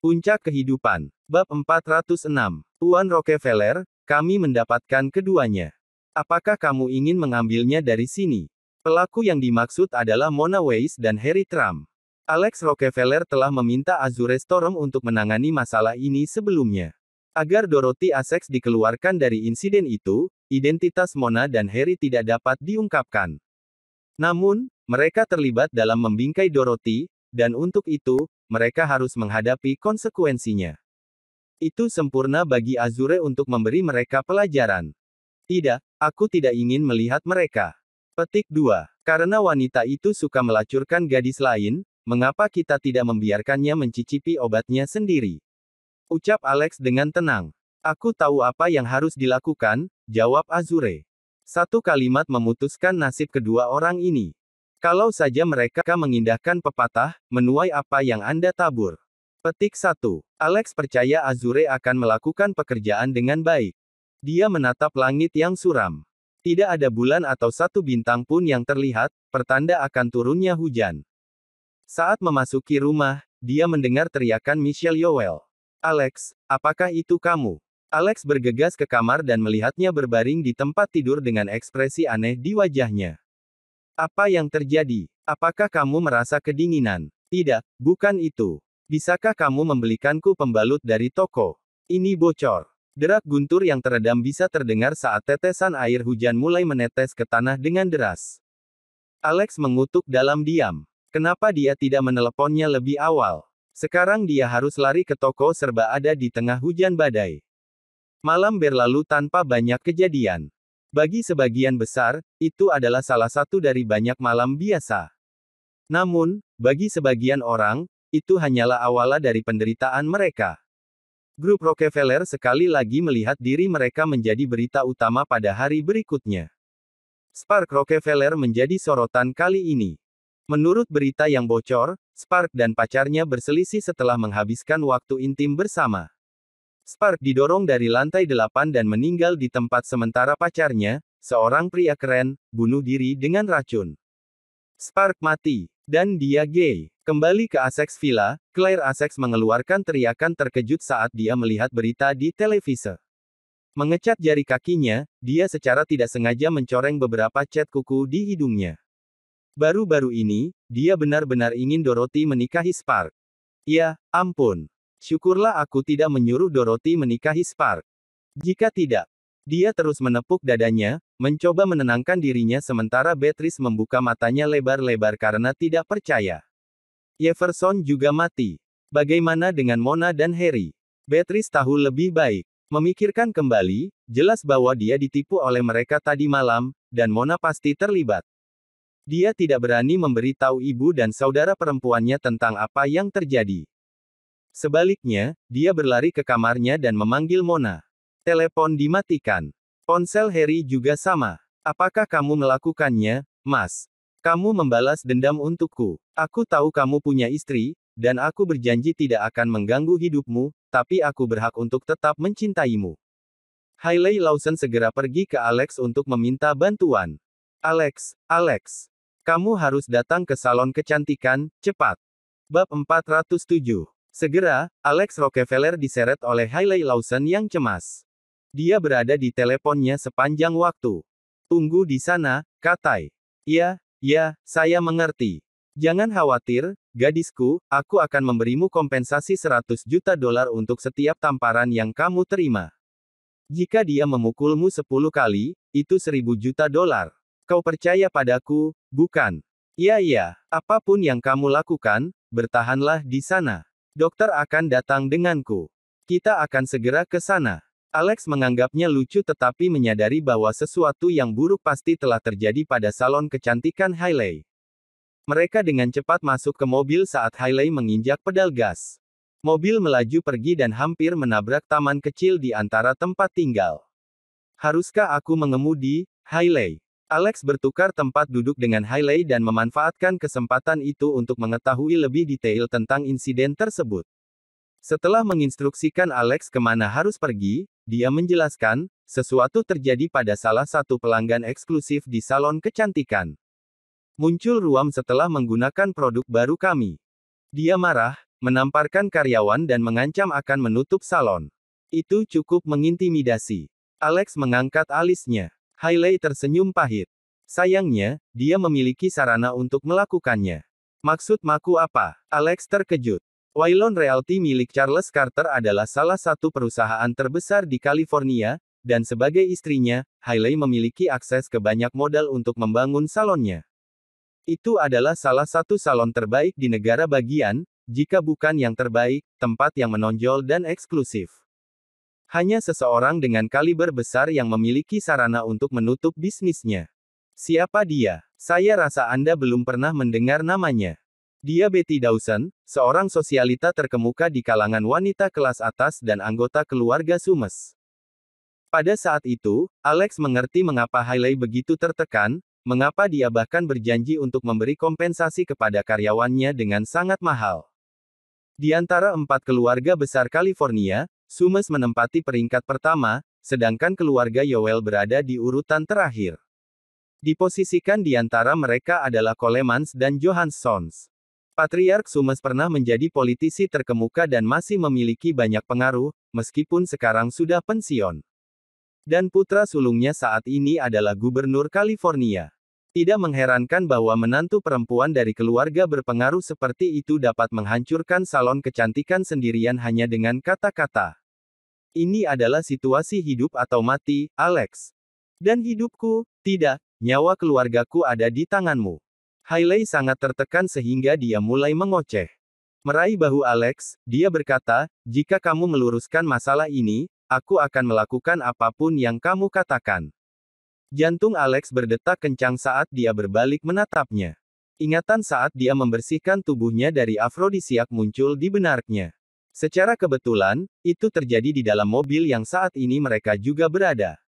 Puncak Kehidupan. Bab 406. Tuan Rockefeller, kami mendapatkan keduanya. Apakah kamu ingin mengambilnya dari sini? Pelaku yang dimaksud adalah Mona Weiss dan Harry Trump. Alex Rockefeller telah meminta Azure Storm untuk menangani masalah ini sebelumnya. Agar Dorothy Essex dikeluarkan dari insiden itu, identitas Mona dan Harry tidak dapat diungkapkan. Namun, mereka terlibat dalam membingkai Dorothy, dan untuk itu, mereka harus menghadapi konsekuensinya. Itu sempurna bagi Azure untuk memberi mereka pelajaran. Tidak, aku tidak ingin melihat mereka. Petik 2. Karena wanita itu suka melacurkan gadis lain, mengapa kita tidak membiarkannya mencicipi obatnya sendiri? Ucap Alex dengan tenang. Aku tahu apa yang harus dilakukan, jawab Azure. Satu kalimat memutuskan nasib kedua orang ini. Kalau saja mereka mengindahkan pepatah, menuai apa yang Anda tabur. Petik 1. Alex percaya Azure akan melakukan pekerjaan dengan baik. Dia menatap langit yang suram. Tidak ada bulan atau satu bintang pun yang terlihat, pertanda akan turunnya hujan. Saat memasuki rumah, dia mendengar teriakan Michelle Yowell. Alex, apakah itu kamu? Alex bergegas ke kamar dan melihatnya berbaring di tempat tidur dengan ekspresi aneh di wajahnya. Apa yang terjadi? Apakah kamu merasa kedinginan? Tidak, bukan itu. Bisakah kamu membelikanku pembalut dari toko? Ini bocor. Derak guntur yang teredam bisa terdengar saat tetesan air hujan mulai menetes ke tanah dengan deras. Alex mengutuk dalam diam. Kenapa dia tidak meneleponnya lebih awal? Sekarang dia harus lari ke toko serba ada di tengah hujan badai. Malam berlalu tanpa banyak kejadian. Bagi sebagian besar, itu adalah salah satu dari banyak malam biasa. Namun, bagi sebagian orang, itu hanyalah awal dari penderitaan mereka. Grup Rockefeller sekali lagi melihat diri mereka menjadi berita utama pada hari berikutnya. Spark Rockefeller menjadi sorotan kali ini. Menurut berita yang bocor, Spark dan pacarnya berselisih setelah menghabiskan waktu intim bersama. Spark didorong dari lantai 8 dan meninggal di tempat sementara pacarnya, seorang pria keren, bunuh diri dengan racun. Spark mati, dan dia gay. Kembali ke Essex Villa, Claire Essex mengeluarkan teriakan terkejut saat dia melihat berita di televisi. Mengecat jari kakinya, dia secara tidak sengaja mencoreng beberapa cat kuku di hidungnya. Baru-baru ini, dia benar-benar ingin Dorothy menikahi Spark. Ya, ampun. Syukurlah aku tidak menyuruh Dorothy menikahi Spark. Jika tidak, dia terus menepuk dadanya, mencoba menenangkan dirinya sementara Beatrice membuka matanya lebar-lebar karena tidak percaya. Jefferson juga mati. Bagaimana dengan Mona dan Harry? Beatrice tahu lebih baik. Memikirkan kembali, jelas bahwa dia ditipu oleh mereka tadi malam, dan Mona pasti terlibat. Dia tidak berani memberitahu ibu dan saudara perempuannya tentang apa yang terjadi. Sebaliknya, dia berlari ke kamarnya dan memanggil Mona. Telepon dimatikan. Ponsel Harry juga sama. Apakah kamu melakukannya, Mas? Kamu membalas dendam untukku. Aku tahu kamu punya istri, dan aku berjanji tidak akan mengganggu hidupmu, tapi aku berhak untuk tetap mencintaimu. Hayley Lawson segera pergi ke Alex untuk meminta bantuan. Alex, kamu harus datang ke salon kecantikan, cepat. Bab 407. Segera, Alex Rockefeller diseret oleh Hayley Lawson yang cemas. Dia berada di teleponnya sepanjang waktu. Tunggu di sana, katai. Ya, saya mengerti. Jangan khawatir, gadisku, aku akan memberimu kompensasi $100 juta untuk setiap tamparan yang kamu terima. Jika dia memukulmu 10 kali, itu $1.000 juta. Kau percaya padaku, bukan? Ya, apapun yang kamu lakukan, bertahanlah di sana. Dokter akan datang denganku. Kita akan segera ke sana. Alex menganggapnya lucu tetapi menyadari bahwa sesuatu yang buruk pasti telah terjadi pada salon kecantikan Hayley. Mereka dengan cepat masuk ke mobil saat Hayley menginjak pedal gas. Mobil melaju pergi dan hampir menabrak taman kecil di antara tempat tinggal. Haruskah aku mengemudi, Hayley? Alex bertukar tempat duduk dengan Hayley dan memanfaatkan kesempatan itu untuk mengetahui lebih detail tentang insiden tersebut. Setelah menginstruksikan Alex kemana harus pergi, dia menjelaskan, sesuatu terjadi pada salah satu pelanggan eksklusif di salon kecantikan. Muncul ruam setelah menggunakan produk baru kami. Dia marah, menamparkan karyawan dan mengancam akan menutup salon. Itu cukup mengintimidasi. Alex mengangkat alisnya. Hailey tersenyum pahit. Sayangnya, dia memiliki sarana untuk melakukannya. Maksud maku apa? Alex terkejut. Waylon Realty milik Charles Carter adalah salah satu perusahaan terbesar di California, dan sebagai istrinya, Hailey memiliki akses ke banyak modal untuk membangun salonnya. Itu adalah salah satu salon terbaik di negara bagian, jika bukan yang terbaik, tempat yang menonjol dan eksklusif. Hanya seseorang dengan kaliber besar yang memiliki sarana untuk menutup bisnisnya. Siapa dia? Saya rasa Anda belum pernah mendengar namanya. Dia Betty Dawson, seorang sosialita terkemuka di kalangan wanita kelas atas dan anggota keluarga Sumes. Pada saat itu, Alex mengerti mengapa Hailey begitu tertekan, mengapa dia bahkan berjanji untuk memberi kompensasi kepada karyawannya dengan sangat mahal. Di antara 4 keluarga besar California, Sumes menempati peringkat pertama, sedangkan keluarga Yowell berada di urutan terakhir. Diposisikan di antara mereka adalah Colemans dan Johanssons. Patriark Sumes pernah menjadi politisi terkemuka dan masih memiliki banyak pengaruh, meskipun sekarang sudah pensiun. Dan putra sulungnya saat ini adalah gubernur California. Tidak mengherankan bahwa menantu perempuan dari keluarga berpengaruh seperti itu dapat menghancurkan salon kecantikan sendirian hanya dengan kata-kata. Ini adalah situasi hidup atau mati, Alex. Dan hidupku, tidak, nyawa keluargaku ada di tanganmu. Hailey sangat tertekan sehingga dia mulai mengoceh. Meraih bahu Alex, dia berkata, jika kamu meluruskan masalah ini, aku akan melakukan apapun yang kamu katakan. Jantung Alex berdetak kencang saat dia berbalik menatapnya. Ingatan saat dia membersihkan tubuhnya dari afrodisiak muncul di benaknya. Secara kebetulan, itu terjadi di dalam mobil yang saat ini mereka juga berada.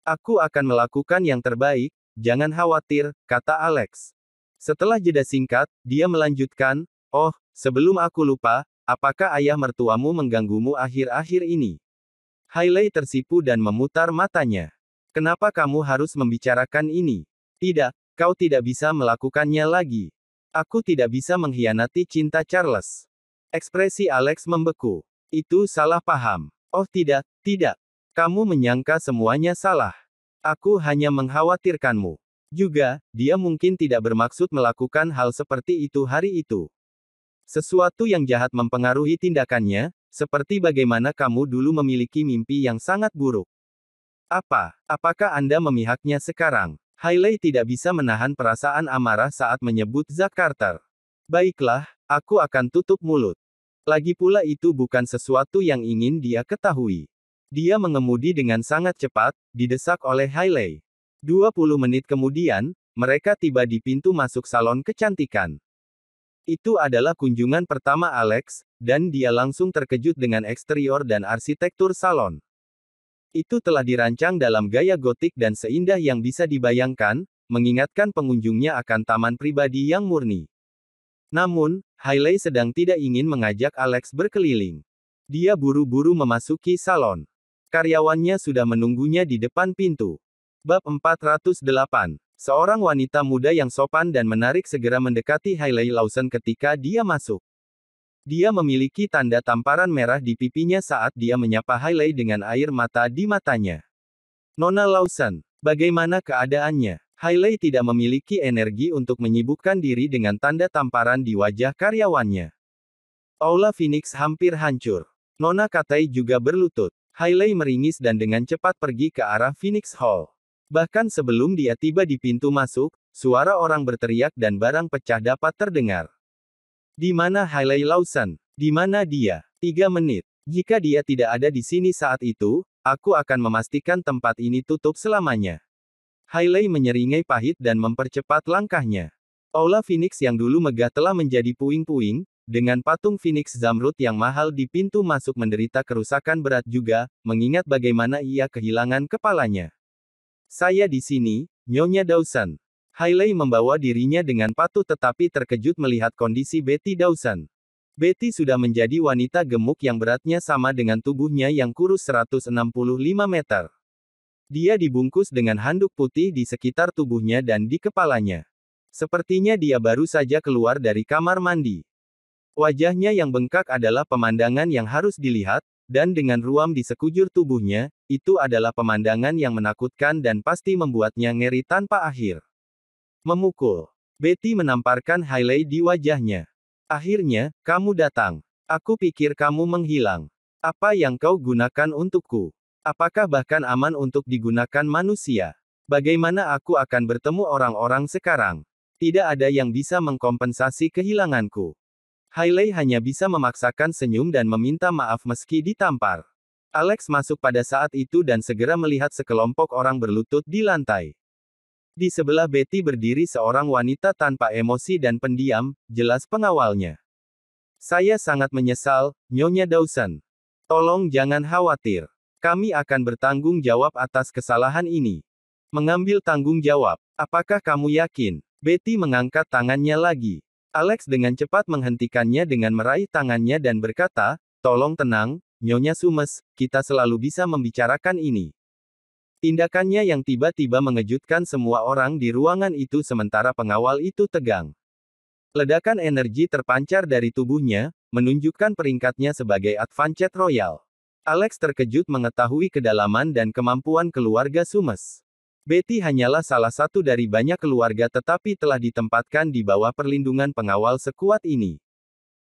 Aku akan melakukan yang terbaik, jangan khawatir, kata Alex. Setelah jeda singkat, dia melanjutkan, oh, sebelum aku lupa, apakah ayah mertuamu mengganggumu akhir-akhir ini? Hailey tersipu dan memutar matanya. Kenapa kamu harus membicarakan ini? Tidak, kau tidak bisa melakukannya lagi. Aku tidak bisa mengkhianati cinta Charles. Ekspresi Alex membeku. Itu salah paham. Oh tidak, tidak. Kamu menyangka semuanya salah. Aku hanya mengkhawatirkanmu. Juga, dia mungkin tidak bermaksud melakukan hal seperti itu hari itu. Sesuatu yang jahat mempengaruhi tindakannya, seperti bagaimana kamu dulu memiliki mimpi yang sangat buruk. Apakah Anda memihaknya sekarang? Hailey tidak bisa menahan perasaan amarah saat menyebut Zack Carter. Baiklah, aku akan tutup mulut. Lagi pula itu bukan sesuatu yang ingin dia ketahui. Dia mengemudi dengan sangat cepat, didesak oleh Hailey. 20 menit kemudian, mereka tiba di pintu masuk salon kecantikan. Itu adalah kunjungan pertama Alex, dan dia langsung terkejut dengan eksterior dan arsitektur salon. Itu telah dirancang dalam gaya gotik dan seindah yang bisa dibayangkan, mengingatkan pengunjungnya akan taman pribadi yang murni. Namun, Hailey sedang tidak ingin mengajak Alex berkeliling. Dia buru-buru memasuki salon. Karyawannya sudah menunggunya di depan pintu. Bab 408. Seorang wanita muda yang sopan dan menarik segera mendekati Hailey Lawson ketika dia masuk. Dia memiliki tanda tamparan merah di pipinya saat dia menyapa Hailey dengan air mata di matanya. Nona Lawson, bagaimana keadaannya? Hailey tidak memiliki energi untuk menyibukkan diri dengan tanda tamparan di wajah karyawannya. Aula Phoenix hampir hancur. Nona Katay juga berlutut. Hailey meringis dan dengan cepat pergi ke arah Phoenix Hall. Bahkan sebelum dia tiba di pintu masuk, suara orang berteriak dan barang pecah dapat terdengar. Di mana Hailey Lawson? Di mana dia? 3 menit. Jika dia tidak ada di sini saat itu, aku akan memastikan tempat ini tutup selamanya. Hailey menyeringai pahit dan mempercepat langkahnya. Aula Phoenix yang dulu megah telah menjadi puing-puing, dengan patung Phoenix Zamrud yang mahal di pintu masuk menderita kerusakan berat juga, mengingat bagaimana ia kehilangan kepalanya. Saya di sini, Nyonya Dawson. Hailey membawa dirinya dengan patuh tetapi terkejut melihat kondisi Betty Dawson. Betty sudah menjadi wanita gemuk yang beratnya sama dengan tubuhnya yang kurus 165 meter. Dia dibungkus dengan handuk putih di sekitar tubuhnya dan di kepalanya. Sepertinya dia baru saja keluar dari kamar mandi. Wajahnya yang bengkak adalah pemandangan yang harus dilihat, dan dengan ruam di sekujur tubuhnya, itu adalah pemandangan yang menakutkan dan pasti membuatnya ngeri tanpa akhir. Memukul. Betty menamparkan highlight di wajahnya. Akhirnya, kamu datang. Aku pikir kamu menghilang. Apa yang kau gunakan untukku? Apakah bahkan aman untuk digunakan manusia? Bagaimana aku akan bertemu orang-orang sekarang? Tidak ada yang bisa mengkompensasi kehilanganku. Hailey hanya bisa memaksakan senyum dan meminta maaf meski ditampar. Alex masuk pada saat itu dan segera melihat sekelompok orang berlutut di lantai. Di sebelah Betty berdiri seorang wanita tanpa emosi dan pendiam, jelas pengawalnya. Saya sangat menyesal, Nyonya Dawson. Tolong jangan khawatir. Kami akan bertanggung jawab atas kesalahan ini. Mengambil tanggung jawab. Apakah kamu yakin? Betty mengangkat tangannya lagi. Alex dengan cepat menghentikannya dengan meraih tangannya dan berkata, tolong tenang, Nyonya Sumes, kita selalu bisa membicarakan ini. Tindakannya yang tiba-tiba mengejutkan semua orang di ruangan itu sementara pengawal itu tegang. Ledakan energi terpancar dari tubuhnya, menunjukkan peringkatnya sebagai Advanced Royal. Alex terkejut mengetahui kedalaman dan kemampuan keluarga Sumes. Betty hanyalah salah satu dari banyak keluarga tetapi telah ditempatkan di bawah perlindungan pengawal sekuat ini.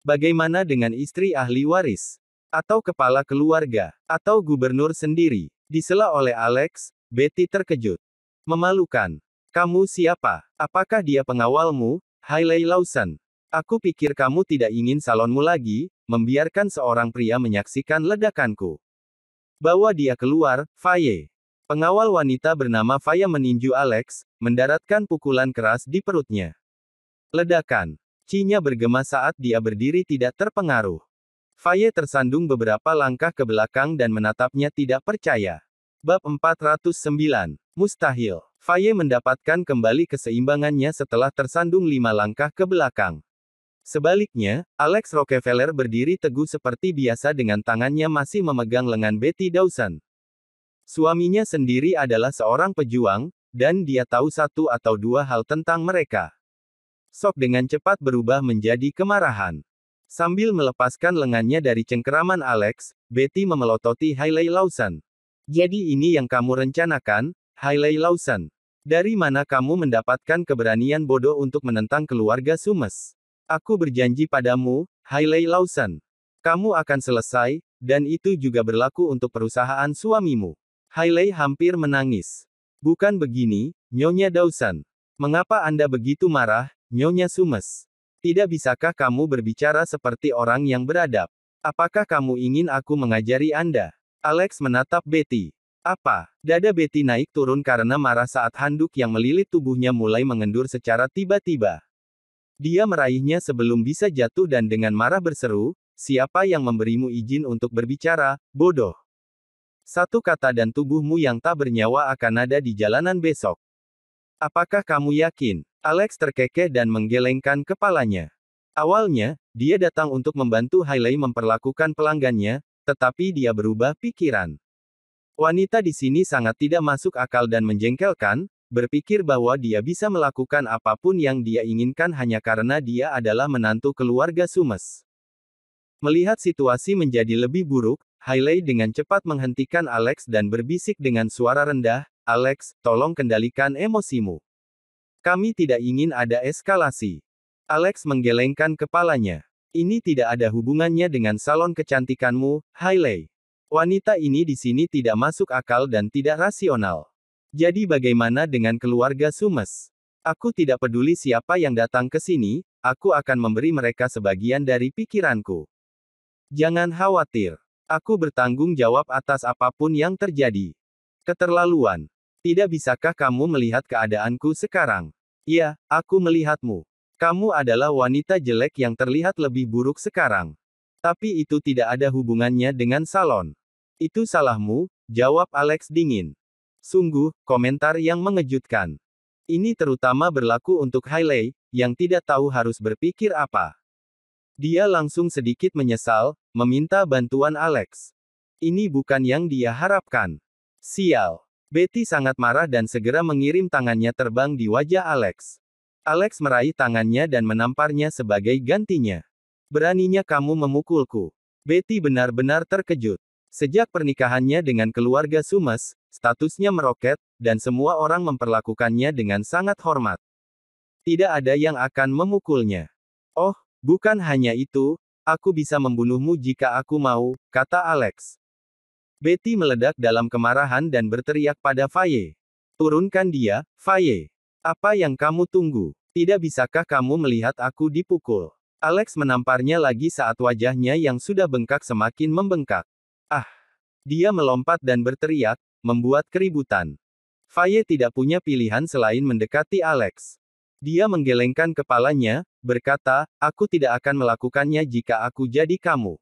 Bagaimana dengan istri ahli waris? Atau kepala keluarga? Atau gubernur sendiri? Disela oleh Alex, Betty terkejut. Memalukan. Kamu siapa? Apakah dia pengawalmu, Hailey Lawson? Aku pikir kamu tidak ingin salonmu lagi, membiarkan seorang pria menyaksikan ledakanku. Bawa dia keluar, Faye. Pengawal wanita bernama Faye meninju Alex, mendaratkan pukulan keras di perutnya. Ledakan. Cinya bergema saat dia berdiri tidak terpengaruh. Faye tersandung beberapa langkah ke belakang dan menatapnya tidak percaya. Bab 409. Mustahil. Faye mendapatkan kembali keseimbangannya setelah tersandung 5 langkah ke belakang. Sebaliknya, Alex Rockefeller berdiri teguh seperti biasa dengan tangannya masih memegang lengan Betty Dawson. Suaminya sendiri adalah seorang pejuang, dan dia tahu satu atau dua hal tentang mereka. Shock dengan cepat berubah menjadi kemarahan. Sambil melepaskan lengannya dari cengkeraman Alex, Betty memelototi Hailey Lawson. Jadi ini yang kamu rencanakan, Hailey Lawson? Dari mana kamu mendapatkan keberanian bodoh untuk menentang keluarga Sumes? Aku berjanji padamu, Hailey Lawson. Kamu akan selesai, dan itu juga berlaku untuk perusahaan suamimu. Hailey hampir menangis. Bukan begini, Nyonya Dawson. Mengapa Anda begitu marah, Nyonya Sumes? Tidak bisakah kamu berbicara seperti orang yang beradab? Apakah kamu ingin aku mengajari Anda? Alex menatap Betty. Apa? Dada Betty naik turun karena marah saat handuk yang melilit tubuhnya mulai mengendur secara tiba-tiba. Dia meraihnya sebelum bisa jatuh dan dengan marah berseru, siapa yang memberimu izin untuk berbicara, bodoh? Satu kata dan tubuhmu yang tak bernyawa akan ada di jalanan besok. Apakah kamu yakin? Alex terkekeh dan menggelengkan kepalanya. Awalnya, dia datang untuk membantu Hailey memperlakukan pelanggannya, tetapi dia berubah pikiran. Wanita di sini sangat tidak masuk akal dan menjengkelkan, berpikir bahwa dia bisa melakukan apapun yang dia inginkan hanya karena dia adalah menantu keluarga Sumes. Melihat situasi menjadi lebih buruk, Hailey dengan cepat menghentikan Alex dan berbisik dengan suara rendah, Alex, tolong kendalikan emosimu. Kami tidak ingin ada eskalasi. Alex menggelengkan kepalanya. Ini tidak ada hubungannya dengan salon kecantikanmu, Hailey. Wanita ini di sini tidak masuk akal dan tidak rasional. Jadi bagaimana dengan keluarga Sumes? Aku tidak peduli siapa yang datang ke sini, aku akan memberi mereka sebagian dari pikiranku. Jangan khawatir. Aku bertanggung jawab atas apapun yang terjadi. Keterlaluan. Tidak bisakah kamu melihat keadaanku sekarang? Ya, aku melihatmu. Kamu adalah wanita jelek yang terlihat lebih buruk sekarang. Tapi itu tidak ada hubungannya dengan salon. Itu salahmu, jawab Alex dingin. Sungguh, komentar yang mengejutkan. Ini terutama berlaku untuk Hailey, yang tidak tahu harus berpikir apa. Dia langsung sedikit menyesal, meminta bantuan Alex. Ini bukan yang dia harapkan. Sial. Betty sangat marah dan segera mengirim tangannya terbang di wajah Alex. Alex meraih tangannya dan menamparnya sebagai gantinya. Beraninya kamu memukulku. Betty benar-benar terkejut. Sejak pernikahannya dengan keluarga Sumes, statusnya meroket, dan semua orang memperlakukannya dengan sangat hormat. Tidak ada yang akan memukulnya. Oh, bukan hanya itu, aku bisa membunuhmu jika aku mau, kata Alex. Betty meledak dalam kemarahan dan berteriak pada Faye. Turunkan dia, Faye. Apa yang kamu tunggu? Tidak bisakah kamu melihat aku dipukul? Alex menamparnya lagi saat wajahnya yang sudah bengkak semakin membengkak. Ah! Dia melompat dan berteriak, membuat keributan. Faye tidak punya pilihan selain mendekati Alex. Dia menggelengkan kepalanya, berkata, aku tidak akan melakukannya jika aku jadi kamu.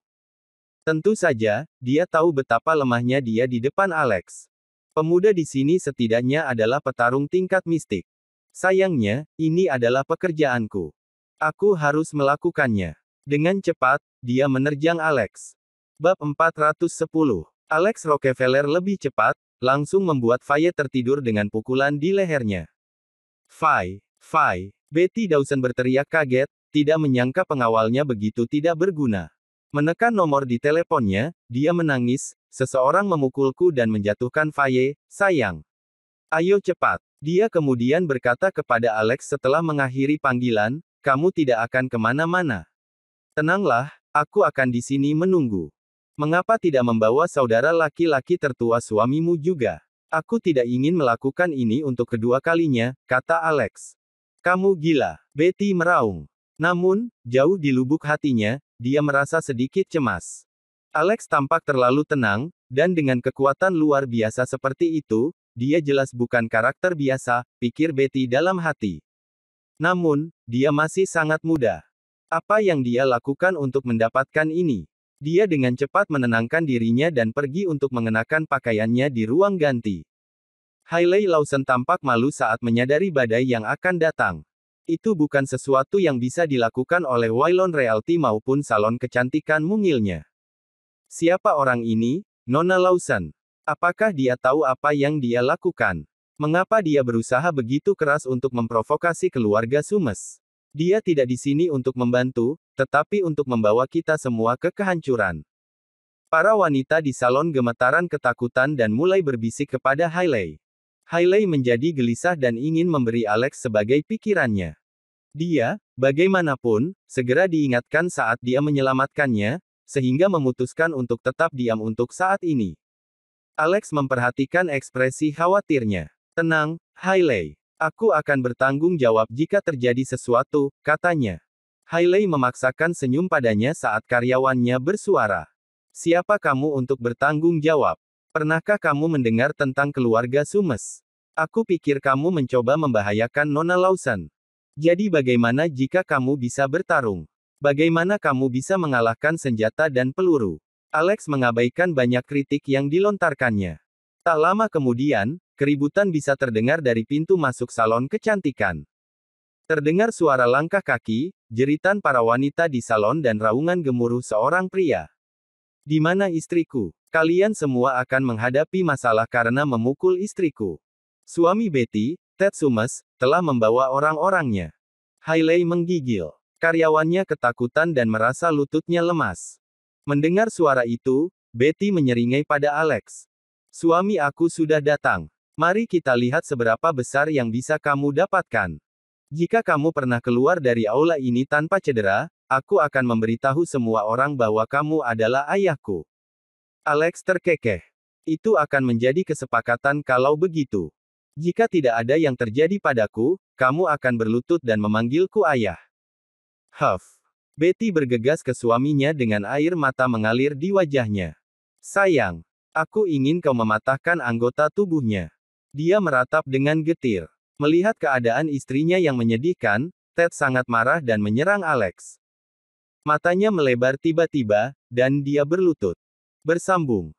Tentu saja, dia tahu betapa lemahnya dia di depan Alex. Pemuda di sini setidaknya adalah petarung tingkat mistik. Sayangnya, ini adalah pekerjaanku. Aku harus melakukannya. Dengan cepat, dia menerjang Alex. Bab 410. Alex Rockefeller lebih cepat, langsung membuat Faye tertidur dengan pukulan di lehernya. Faye, Betty Dawson berteriak kaget, tidak menyangka pengawalnya begitu tidak berguna. Menekan nomor di teleponnya, dia menangis, seseorang memukulku dan menjatuhkan Faye, sayang. Ayo cepat. Dia kemudian berkata kepada Alex setelah mengakhiri panggilan, kamu tidak akan kemana-mana. Tenanglah, aku akan di sini menunggu. Mengapa tidak membawa saudara laki-laki tertua suamimu juga? Aku tidak ingin melakukan ini untuk kedua kalinya, kata Alex. Kamu gila, Betty meraung. Namun, jauh di lubuk hatinya, dia merasa sedikit cemas. Alex tampak terlalu tenang, dan dengan kekuatan luar biasa seperti itu, dia jelas bukan karakter biasa, pikir Betty dalam hati. Namun, dia masih sangat muda. Apa yang dia lakukan untuk mendapatkan ini? Dia dengan cepat menenangkan dirinya dan pergi untuk mengenakan pakaiannya di ruang ganti. Hailey Lawson tampak malu saat menyadari badai yang akan datang. Itu bukan sesuatu yang bisa dilakukan oleh Waylon Realty maupun salon kecantikan mungilnya. Siapa orang ini, Nona Lawson? Apakah dia tahu apa yang dia lakukan? Mengapa dia berusaha begitu keras untuk memprovokasi keluarga Sumes? Dia tidak di sini untuk membantu, tetapi untuk membawa kita semua ke kehancuran. Para wanita di salon gemetaran ketakutan dan mulai berbisik kepada Hailey. Hailey menjadi gelisah dan ingin memberi Alex sebagai pikirannya. Dia, bagaimanapun, segera diingatkan saat dia menyelamatkannya, sehingga memutuskan untuk tetap diam untuk saat ini. Alex memperhatikan ekspresi khawatirnya. Tenang, Hailey. Aku akan bertanggung jawab jika terjadi sesuatu, katanya. Hailey memaksakan senyum padanya saat karyawannya bersuara. Siapa kamu untuk bertanggung jawab? Pernahkah kamu mendengar tentang keluarga Sumes? Aku pikir kamu mencoba membahayakan Nona Lawson. Jadi bagaimana jika kamu bisa bertarung? Bagaimana kamu bisa mengalahkan senjata dan peluru? Alex mengabaikan banyak kritik yang dilontarkannya. Tak lama kemudian, keributan bisa terdengar dari pintu masuk salon kecantikan. Terdengar suara langkah kaki, jeritan para wanita di salon dan raungan gemuruh seorang pria. Di mana istriku? Kalian semua akan menghadapi masalah karena memukul istriku. Suami Betty, Ted Sumes, telah membawa orang-orangnya. Hailey menggigil. Karyawannya ketakutan dan merasa lututnya lemas. Mendengar suara itu, Betty menyeringai pada Alex. Suami aku sudah datang. Mari kita lihat seberapa besar yang bisa kamu dapatkan. Jika kamu pernah keluar dari aula ini tanpa cedera, aku akan memberitahu semua orang bahwa kamu adalah ayahku. Alex terkekeh. Itu akan menjadi kesepakatan kalau begitu. Jika tidak ada yang terjadi padaku, kamu akan berlutut dan memanggilku ayah. Huff. Betty bergegas ke suaminya dengan air mata mengalir di wajahnya. Sayang, aku ingin kau mematahkan anggota tubuhnya. Dia meratap dengan getir. Melihat keadaan istrinya yang menyedihkan, Ted sangat marah dan menyerang Alex. Matanya melebar tiba-tiba, dan dia berlutut. Bersambung.